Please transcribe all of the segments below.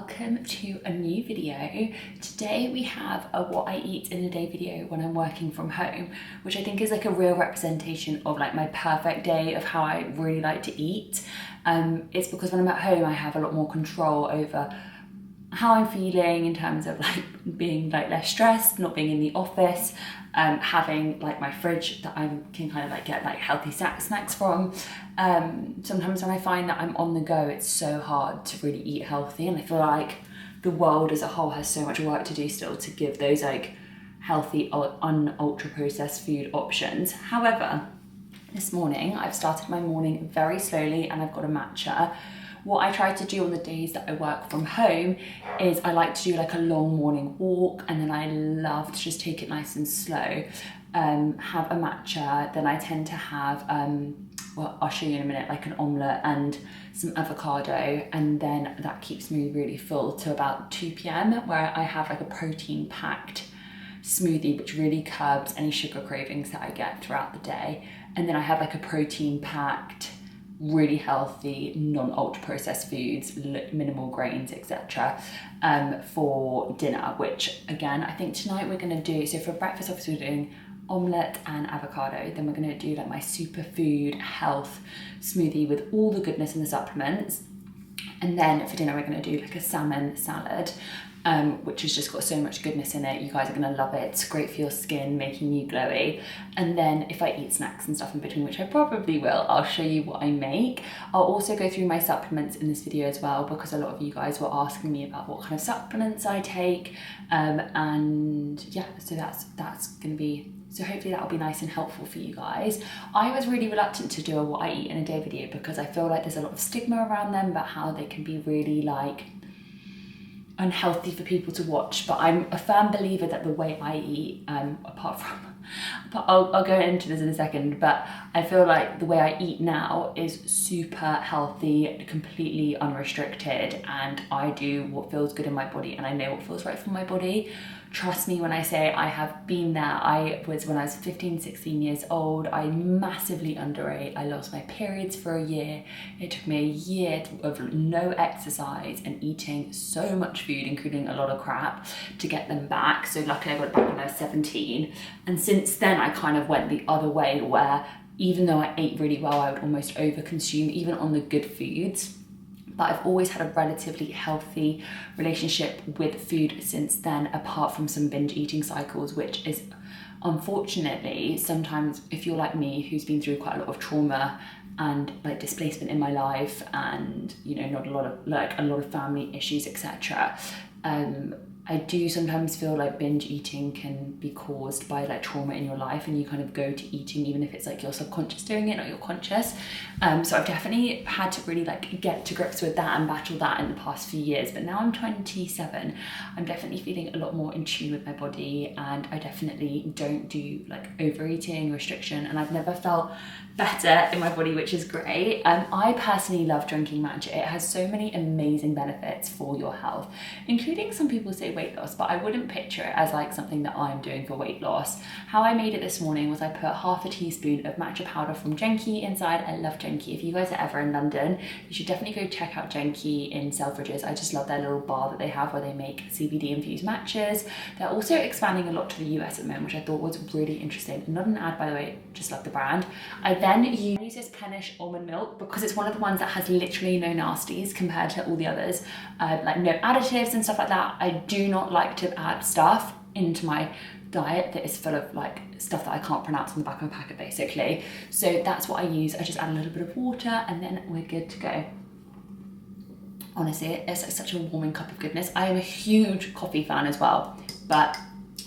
welcome to a new video. Today we have a what I eat in a day video when I'm working from home, which I think is like a real representation of like my perfect day of how I really like to eat. It's because when I'm at home I have a lot more control over how I'm feeling in terms of like being like less stressed, not being in the office, having like my fridge that I can kind of like get like healthy snacks from. Sometimes when I find that I'm on the go, it's so hard to really eat healthy, and I feel like the world as a whole has so much work to do still to give those like healthy ultra processed food options. However, this morning I've started my morning very slowly and I've got a matcha. What I try to do on the days that I work from home is I like to do like a long morning walk, and then I love to just take it nice and slow, have a matcha. Then I tend to have, well, I'll show you in a minute, like an omelette and some avocado, and then that keeps me really full to about 2 p.m. where I have like a protein packed smoothie which really curbs any sugar cravings that I get throughout the day. And then I have like a protein packed, really healthy, non-ultra processed foods, minimal grains, etc. For dinner, which again, I think tonight we're gonna do, so for breakfast obviously we're doing omelette and avocado, then we're gonna do like my superfood health smoothie with all the goodness and the supplements. And then for dinner we're gonna do like a salmon salad, which has just got so much goodness in it. You guys are gonna love it. It's great for your skin, making you glowy. And then if I eat snacks and stuff in between, which I probably will, I'll show you what I make. I'll also go through my supplements in this video as well, because a lot of you guys were asking me about what kind of supplements I take. And yeah, so that's gonna be, so hopefully that'll be nice and helpful for you guys. I was really reluctant to do a what I eat in a day video because I feel like there's a lot of stigma around them about how they can be really like unhealthy for people to watch, but I'm a firm believer that the way I eat, apart from, I'll go into this in a second, but I feel like the way I eat now is super healthy, completely unrestricted, and I do what feels good in my body, and I know what feels right for my body. Trust me when I say I have been there. When I was 15, 16 years old, I massively underate. I lost my periods for a year. It took me a year of no exercise and eating so much food, including a lot of crap, to get them back. So luckily I got it back when I was 17. And since then I kind of went the other way, where even though I ate really well, I would almost overconsume even on the good foods. But I've always had a relatively healthy relationship with food since then, apart from some binge eating cycles, which is unfortunately sometimes, if you're like me, who's been through quite a lot of trauma and like displacement in my life, and you know, not a lot of family issues, etc. I do sometimes feel like binge eating can be caused by like trauma in your life, and you kind of go to eating even if it's like your subconscious doing it, not your conscious. So I've definitely had to really like get to grips with that and battle that in the past few years. But now I'm 27, I'm definitely feeling a lot more in tune with my body, and I definitely don't do like overeating, restriction, and I've never felt better in my body, which is great. I personally love drinking matcha. It has so many amazing benefits for your health, including some people say weight loss, but I wouldn't picture it as like something that I'm doing for weight loss. How I made it this morning was I put half a teaspoon of matcha powder from Genki inside. I love Genki. If you guys are ever in London, you should definitely go check out Genki in Selfridges. I just love their little bar that they have where they make CBD infused matchas. They're also expanding a lot to the US at the moment, which I thought was really interesting. Not an ad, by the way, just love the brand. I then use this Spinach almond milk because it's one of the ones that has literally no nasties compared to all the others, like no additives and stuff like that. I do not like to add stuff into my diet that is full of like stuff that I can't pronounce on the back of a packet, basically. So that's what I use. I just add a little bit of water and then we're good to go. Honestly, it's like such a warming cup of goodness. I am a huge coffee fan as well, but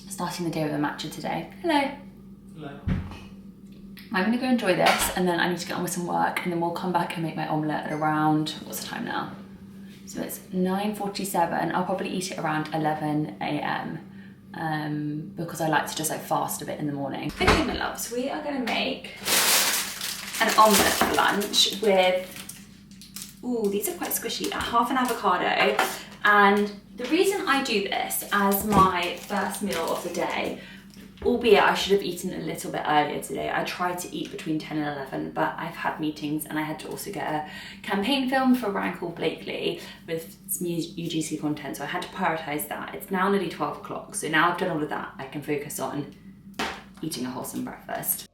starting the day with a matcha today. Hello. Hello. I'm gonna go enjoy this, and then I need to get on with some work, and then we'll come back and make my omelette at around, what's the time now? So it's 9:47. I'll probably eat it around 11 a.m. Because I like to just like fast a bit in the morning. Okay, my loves, we are gonna make an omelette for lunch with, ooh, these are quite squishy, half an avocado. And the reason I do this as my first meal of the day, albeit I should have eaten a little bit earlier today. I tried to eat between 10 and 11, but I've had meetings and I had to also get a campaign filmed for a brand called Blakely with some UGC content, so I had to prioritise that. It's now nearly 12 o'clock, so now I've done all of that, I can focus on eating a wholesome breakfast.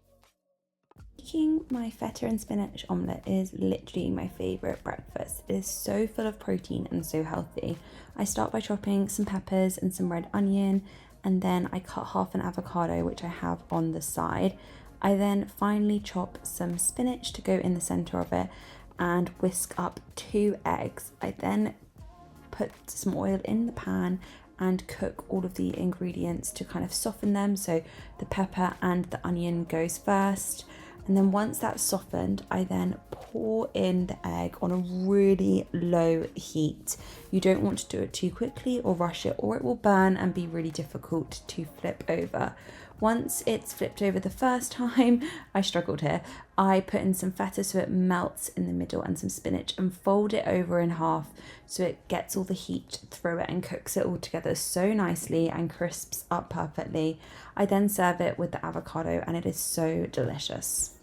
Making my feta and spinach omelette is literally my favourite breakfast. It is so full of protein and so healthy. I start by chopping some peppers and some red onion, and then I cut half an avocado, which I have on the side. I then finally chop some spinach to go in the centre of it and whisk up 2 eggs. I then put some oil in the pan and cook all of the ingredients to kind of soften them. So the pepper and the onion goes first. And then once that's softened, I then pour in the egg on a really low heat. You don't want to do it too quickly or rush it, or it will burn and be really difficult to flip over. Once it's flipped over the first time, I struggled here, I put in some feta so it melts in the middle and some spinach, and fold it over in half so it gets all the heat through it and cooks it all together so nicely and crisps up perfectly. I then serve it with the avocado and it is so delicious.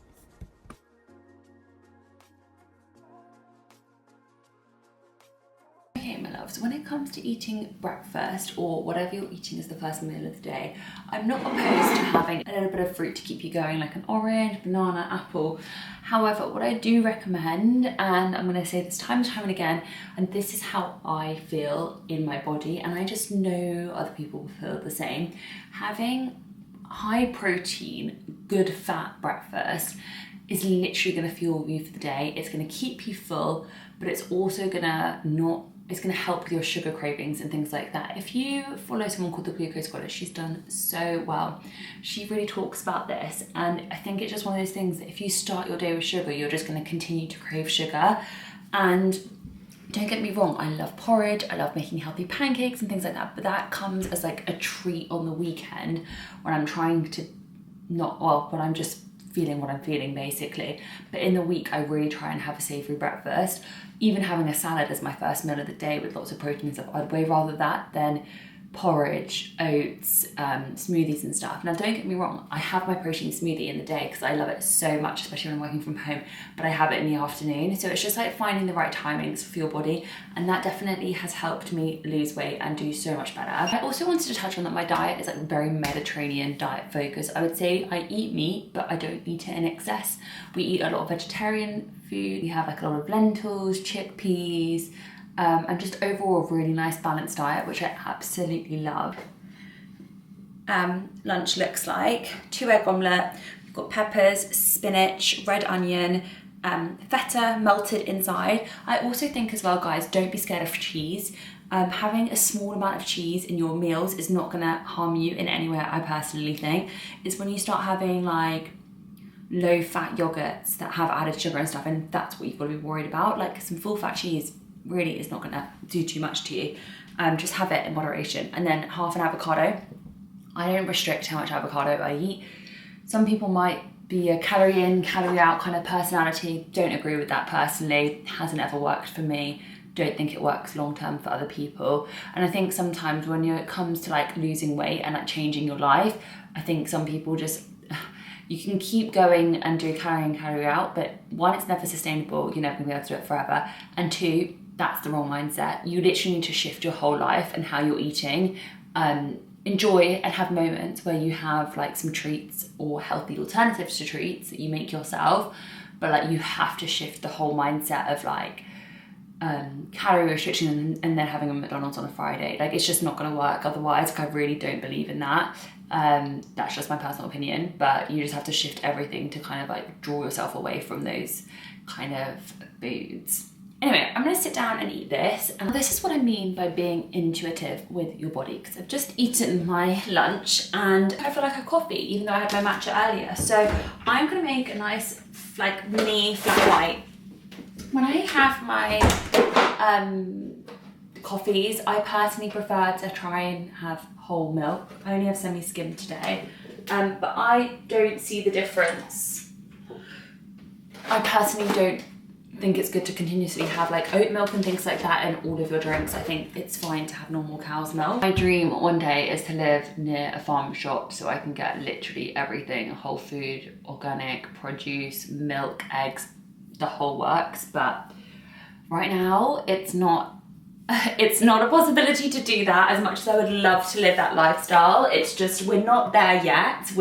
Okay, my loves, when it comes to eating breakfast or whatever you're eating as the first meal of the day, I'm not opposed to having a little bit of fruit to keep you going, like an orange, banana, apple. However, what I do recommend, and I'm going to say this time and time and again, and this is how I feel in my body, and I just know other people feel the same, having high protein, good fat breakfast is literally going to fuel you for the day. It's going to keep you full, but it's also going to it's going to help with your sugar cravings and things like that. If you follow someone called the Glucose Goddess, she's done so well. She really talks about this, and I think it's just one of those things that if you start your day with sugar, you're just going to continue to crave sugar. And don't get me wrong, I love porridge, I love making healthy pancakes and things like that, but that comes as like a treat on the weekend when I'm trying to when I'm just feeling what I'm feeling basically. But in the week, I really try and have a savoury breakfast. Even having a salad as my first meal of the day with lots of protein and stuff, I'd way rather that than porridge, oats, smoothies and stuff. Now don't get me wrong, I have my protein smoothie in the day because I love it so much, especially when I'm working from home, but I have it in the afternoon. So it's just like finding the right timings for your body, and that definitely has helped me lose weight and do so much better. I also wanted to touch on that my diet is like very Mediterranean diet focused. I would say I eat meat, but I don't eat it in excess. We eat a lot of vegetarian food. We have like a lot of lentils, chickpeas, and just overall a really nice balanced diet, which I absolutely love. Lunch looks like 2 egg omelette. We've got peppers, spinach, red onion, feta melted inside. I also think as well, guys, don't be scared of cheese. Having a small amount of cheese in your meals is not gonna harm you in any way, I personally think. It's when you start having like low fat yogurts that have added sugar and stuff, and that's what you've got to be worried about. Like some full fat cheese really is not gonna do too much to you. Just have it in moderation. And then half an avocado. I don't restrict how much avocado I eat. Some people might be a calorie in, calorie out kind of personality. Don't agree with that personally. Hasn't ever worked for me. Don't think it works long term for other people. And I think sometimes when it comes to like losing weight and like changing your life, I think some people just, you can keep going and do calorie in, calorie out, but one, it's never sustainable. You're never gonna be able to do it forever. And two, that's the wrong mindset. You literally need to shift your whole life and how you're eating. Enjoy and have moments where you have like some treats or healthy alternatives to treats that you make yourself, but like you have to shift the whole mindset of like calorie restriction and then having a McDonald's on a Friday. Like it's just not going to work otherwise. Like, I really don't believe in that. That's just my personal opinion, but you just have to shift everything to kind of like draw yourself away from those kind of foods. Anyway, I'm gonna sit down and eat this, and this is what I mean by being intuitive with your body, because I've just eaten my lunch and I feel like a coffee, even though I had my matcha earlier. So I'm gonna make a nice like mini flat white. When I have my coffees, I personally prefer to try and have whole milk. I only have semi-skim today, but I don't see the difference. I personally don't think it's good to continuously have like oat milk and things like that in all of your drinks. I think it's fine to have normal cow's milk. My dream one day is to live near a farm shop so I can get literally everything, whole food, organic, produce, milk, eggs, the whole works. But right now it's not a possibility to do that as much as I would love to live that lifestyle. It's just, we're not there yet.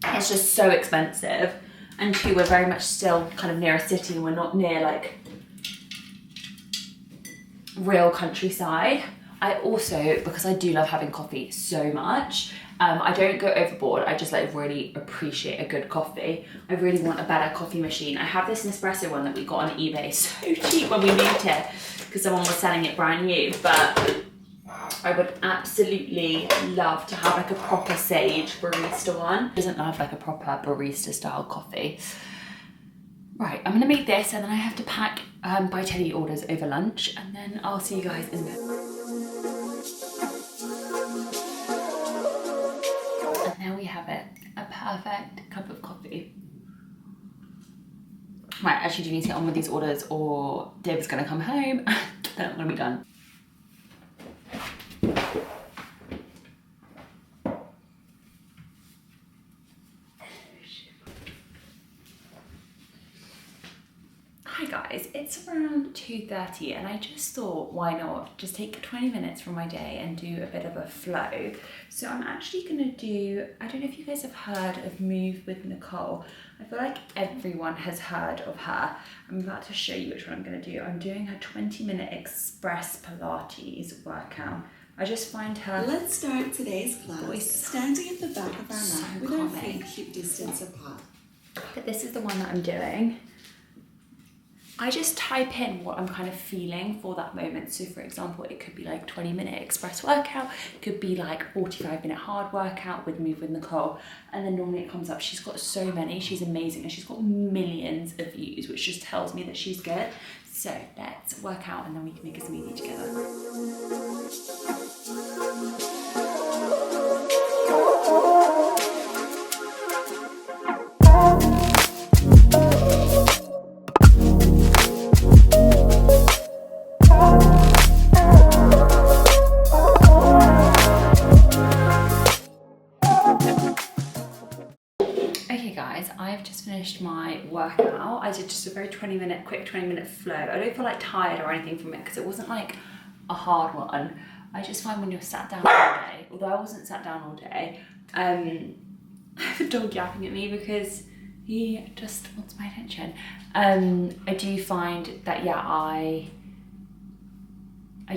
It's just so expensive. And two, we're very much still kind of near a city and we're not near like real countryside. I also, because I do love having coffee so much, I don't go overboard. I just like really appreciate a good coffee. I really want a better coffee machine. I have this Nespresso one that we got on eBay so cheap when we moved here because someone was selling it brand new, but I would absolutely love to have like a proper Sage barista one. Doesn't have like a proper barista style coffee. Right, I'm gonna make this and then I have to pack by Teddy orders over lunch, and then I'll see you guys in a bit. And there we have it, a perfect cup of coffee. Right, I actually do need to get on with these orders or David's gonna come home. Then I'm gonna be done. Hi guys, it's around 2:30 and I just thought, why not just take 20 minutes from my day and do a bit of a flow. So I'm actually gonna do, I don't know if you guys have heard of Move with Nicole. I feel like everyone has heard of her. I'm about to show you which one I'm gonna do. I'm doing her 20-minute express Pilates workout. I just find her... Let's start today's class standing at the back of our so mat with our feet hip distance apart. But this is the one that I'm doing. I just type in what I'm kind of feeling for that moment. So for example, it could be like 20-minute express workout, it could be like 45-minute hard workout with Move with Nicole. And then normally it comes up, she's got so many, she's amazing, and she's got millions of views, which just tells me that she's good. So let's work out and then we can make a smoothie together. I've just finished my workout. I did just a very quick 20-minute flow. I don't feel like tired or anything from it because it wasn't like a hard one. I just find when you're sat down all day, although I wasn't sat down all day, I have a dog yapping at me because he just wants my attention. I do find that, yeah, I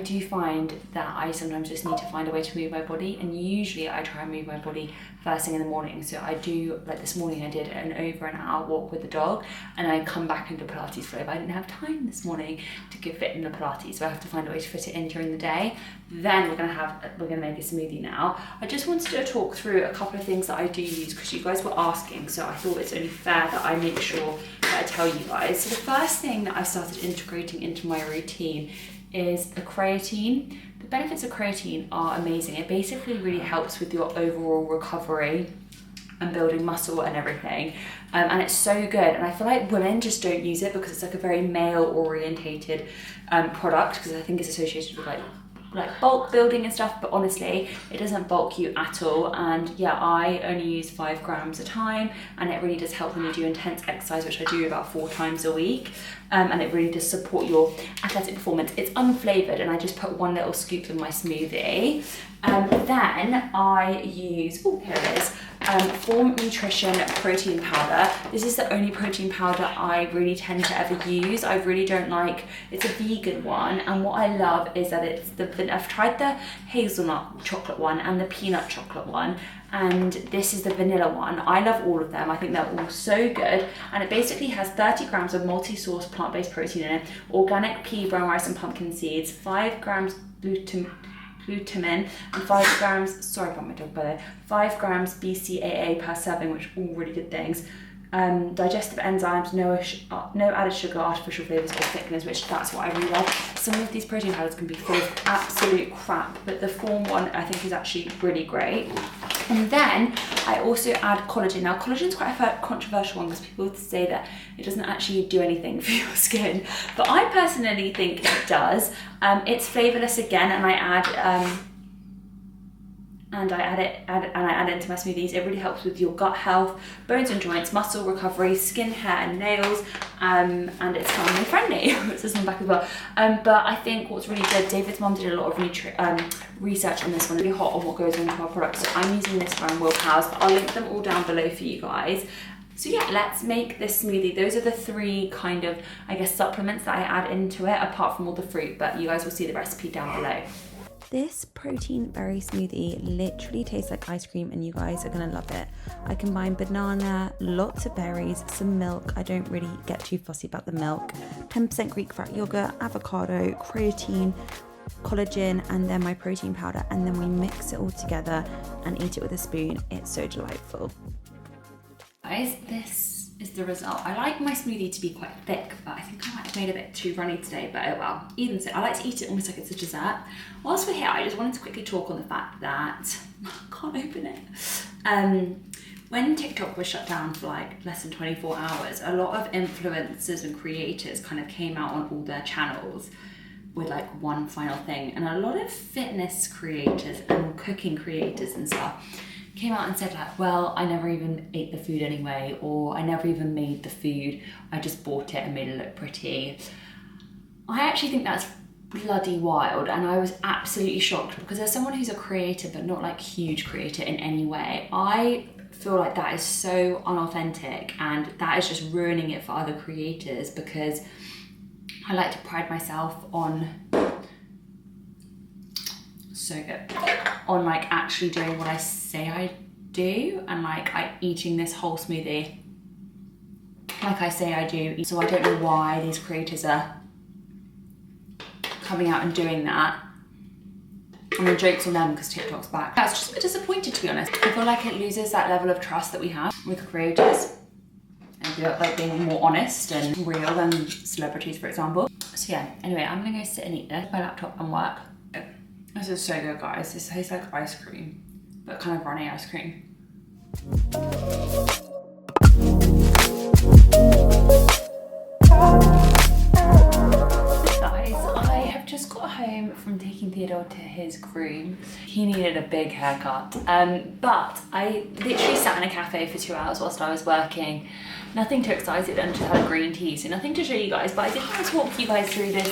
do find that I sometimes just need to find a way to move my body, and usually I try and move my body first thing in the morning. So I do, like this morning I did an over an hour walk with the dog and I come back into Pilates flow, but I didn't have time this morning to fit in the Pilates, so I have to find a way to fit it in during the day. Then we're gonna make a smoothie now. I just wanted to talk through a couple of things that I do use because you guys were asking, so I thought it's only fair that I make sure that I tell you guys. So the first thing that I started integrating into my routine is a creatine. The benefits of creatine are amazing. It basically really helps with your overall recovery and building muscle and everything, and it's so good. And I feel like women just don't use it because it's like a very male orientated product, because I think it's associated with like bulk building and stuff, but honestly it doesn't bulk you at all. And yeah, I only use 5 grams a time, and it really does help when you do intense exercise, which I do about 4 times a week, and it really does support your athletic performance. It's unflavoured and I just put 1 little scoop in my smoothie. Then I use, oh here it is, Form Nutrition protein powder. This is the only protein powder I really tend to ever use. I really don't like, it's a vegan one, and what I love is that I've tried the hazelnut chocolate one and the peanut chocolate one, and this is the vanilla one. I love all of them. I think they're all so good, and it basically has 30 grams of multi-source plant-based protein in it, organic pea, brown rice and pumpkin seeds, 5 grams glutamine and 5 grams, sorry about my dog by there, 5 grams BCAA per serving, which are all really good things. Digestive enzymes, no added sugar, artificial flavours or thickeners, which that's what I really love. Some of these protein powders can be full of absolute crap, but the Form one I think is actually really great. And then I also add collagen. Now collagen's quite a controversial one because people say that it doesn't actually do anything for your skin, but I personally think it does. It's flavourless again, and I add it into my smoothies. It really helps with your gut health, bones and joints, muscle recovery, skin, hair and nails, and it's family friendly, which is on the back as well. But I think what's really good, David's mum did a lot of research on this one, really hot on what goes into our products. So I'm using this from Will Powers, but I'll link them all down below for you guys. So yeah, let's make this smoothie. Those are the three kind of, I guess, supplements that I add into it, apart from all the fruit, but you guys will see the recipe down below. This protein berry smoothie literally tastes like ice cream, and you guys are gonna love it. I combine banana, lots of berries, some milk. I don't really get too fussy about the milk. 10% Greek fat yogurt, avocado, creatine, collagen, and then my protein powder, and then we mix it all together and eat it with a spoon. It's so delightful. Guys, this is the result. I like my smoothie to be quite thick, but I think I might have made it a bit too runny today, but oh well. Even so, I like to eat it almost like it's a dessert. Whilst we're here, I just wanted to quickly talk on the fact that, I can't open it. When TikTok was shut down for like less than 24 hours, a lot of influencers and creators kind of came out on all their channels with like one final thing. And a lot of fitness creators and cooking creators and stuff came out and said like, well, I never even ate the food anyway, or I never even made the food, I just bought it and made it look pretty. I actually think that's bloody wild, and I was absolutely shocked because as someone who's a creator but not like huge creator in any way, I feel like that is so unauthentic, and that is just ruining it for other creators, because I like to pride myself on, so good, on like actually doing what I say I do, and like eating this whole smoothie like I say I do. So I don't know why these creators are coming out and doing that. I mean, jokes on them because TikTok's back. That's just a bit disappointed, to be honest. I feel like it loses that level of trust that we have with creators, and like being more honest and real than celebrities, for example. So yeah, anyway, I'm gonna go sit and eat this, my laptop, and work. This is so good, guys. This tastes like ice cream, but kind of runny ice cream. Guys, I have just got home from taking Theodore to his groom. He needed a big haircut, but I literally sat in a cafe for 2 hours whilst I was working. Nothing too excited, and just had a green tea, so nothing to show you guys, but I did want to talk you guys through this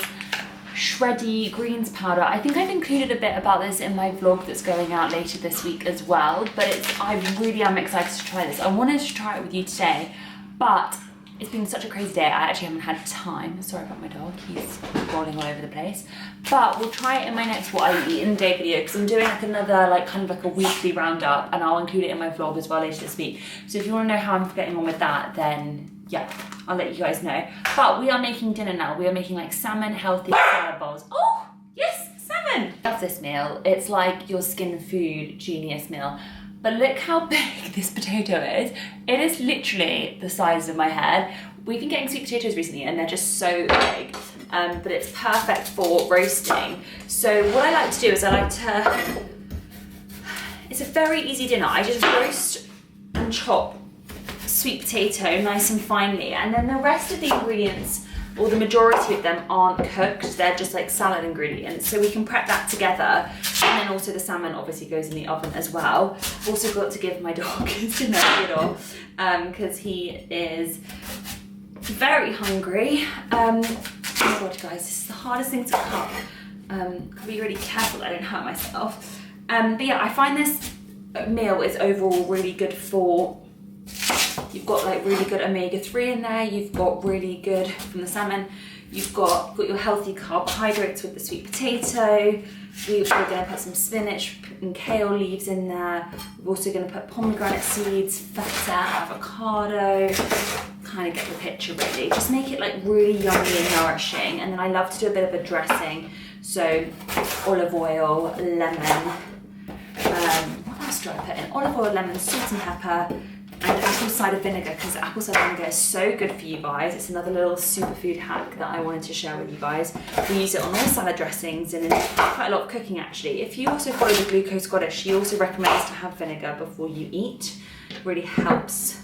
shreddy greens powder. I think I've included a bit about this in my vlog that's going out later this week as well, but I really am excited to try this. I wanted to try it with you today, but it's been such a crazy day, I actually haven't had time. Sorry about my dog, he's rolling all over the place. But we'll try it in my next what I eat in a day video, because I'm doing like another kind of a weekly roundup, and I'll include it in my vlog as well later this week. So if you want to know how I'm getting on with that, then yeah, I'll let you guys know. But we are making dinner now. We are making like salmon healthy salad bowls. Oh, yes, salmon! Love this meal. It's like your skin food genius meal. But look how big this potato is. It is literally the size of my head. We've been getting sweet potatoes recently and they're just so big. But it's perfect for roasting. So what I like to do is it's a very easy dinner. I just roast and chop sweet potato nice and finely, and then the rest of the ingredients, or the majority of them, aren't cooked. They're just like salad ingredients, so we can prep that together. And then also the salmon obviously goes in the oven as well. I've also got to give my dog his dinner, because he is very hungry. Oh my god, guys, this is the hardest thing to cut. Gotta be really careful that I don't hurt myself. But yeah, I find this meal is overall really good for, you've got like really good omega-3 in there, you've got really good from the salmon, you've got your healthy carbohydrates with the sweet potato, we're going to put some spinach and kale leaves in there, we're also going to put pomegranate seeds, feta, avocado, kind of get the picture really. Just make it like really yummy and nourishing. And then I love to do a bit of a dressing, so olive oil, lemon, what else do I put in? Olive oil, lemon, salt and pepper, and apple cider vinegar because apple cider vinegar is so good for you guys. It's another little superfood hack that I wanted to share with you guys. We use it on all salad dressings and in quite a lot of cooking actually. If you also follow the Glucose Goddess, she also recommends to have vinegar before you eat. It really helps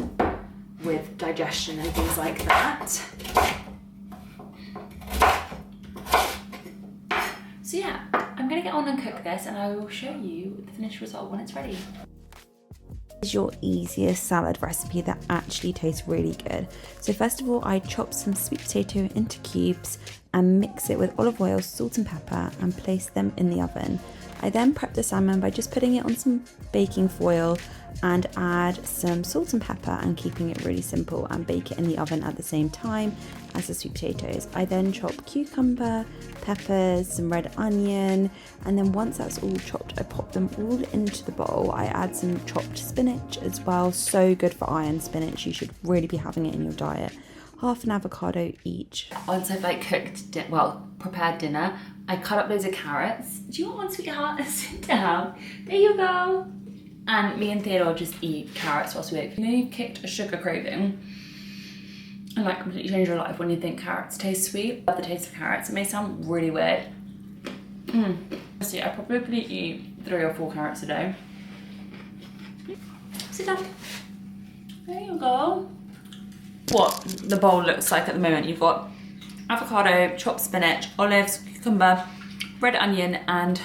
with digestion and things like that. So yeah, I'm gonna get on and cook this and I will show you the finished result when it's ready. Is your easiest salad recipe that actually tastes really good. So first of all, I chop some sweet potato into cubes and mix it with olive oil, salt and pepper and place them in the oven. I then prep the salmon by just putting it on some baking foil and add some salt and pepper and keeping it really simple and bake it in the oven at the same time as the sweet potatoes. I then chop cucumber, peppers, some red onion, and then once that's all chopped, I pop them all into the bowl. I add some chopped spinach as well, so good for iron spinach, you should really be having it in your diet. Half an avocado each. Once I've like prepared dinner, I cut up loads of carrots. Do you want one, sweetheart? Sit down. There you go. And me and Theodore just eat carrots whilst we wait. You know you've kicked a sugar craving and like completely change your life when you think carrots taste sweet. I love the taste of carrots. It may sound really weird. See, I probably eat 3 or 4 carrots a day. Sit down. There you go. What the bowl looks like at the moment, you've got avocado, chopped spinach, olives, cucumber, red onion and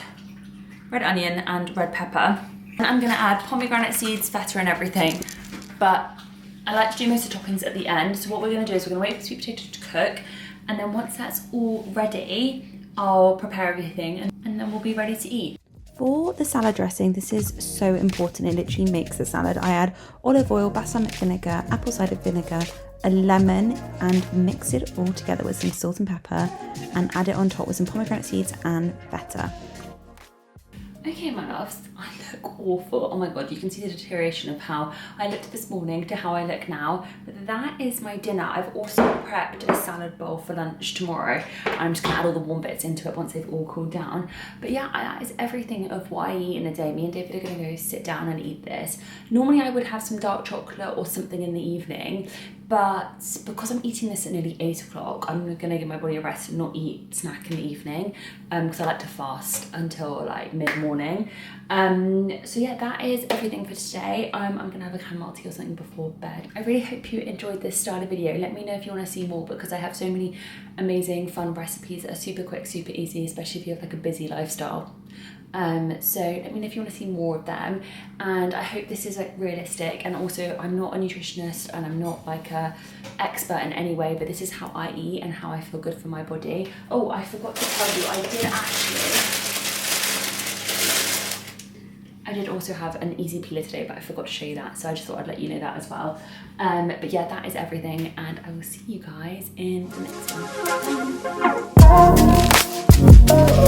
red pepper. And I'm gonna add pomegranate seeds, feta and everything, but I like to do most of the toppings at the end. So what we're gonna do is we're gonna wait for the sweet potato to cook, and then once that's all ready, I'll prepare everything and then we'll be ready to eat. For the salad dressing, this is so important, it literally makes the salad. I add olive oil, balsamic vinegar, apple cider vinegar, a lemon, and mix it all together with some salt and pepper and add it on top with some pomegranate seeds and feta. Okay, my loves, I look awful. Oh my God, you can see the deterioration of how I looked this morning to how I look now. But that is my dinner. I've also prepped a salad bowl for lunch tomorrow. I'm just gonna add all the warm bits into it once they've all cooled down. But yeah, that is everything of what I eat in a day. Me and David are gonna go sit down and eat this. Normally I would have some dark chocolate or something in the evening, but because I'm eating this at nearly 8 o'clock, I'm gonna give my body a rest and not eat snack in the evening because I like to fast until like mid-morning. So yeah, that is everything for today. I'm gonna have a chamomile tea or something before bed. I really hope you enjoyed this style of video. Let me know if you wanna see more because I have so many amazing fun recipes that are super quick, super easy, especially if you have like a busy lifestyle. So let me know if you want to see more of them, and I hope this is like realistic. And also, I'm not a nutritionist and I'm not like a expert in any way, but this is how I eat and how I feel good for my body. Oh, I forgot to tell you, I did also have an easy peeler today, but I forgot to show you that, so I just thought I'd let you know that as well. But yeah, that is everything, and I will see you guys in the next one.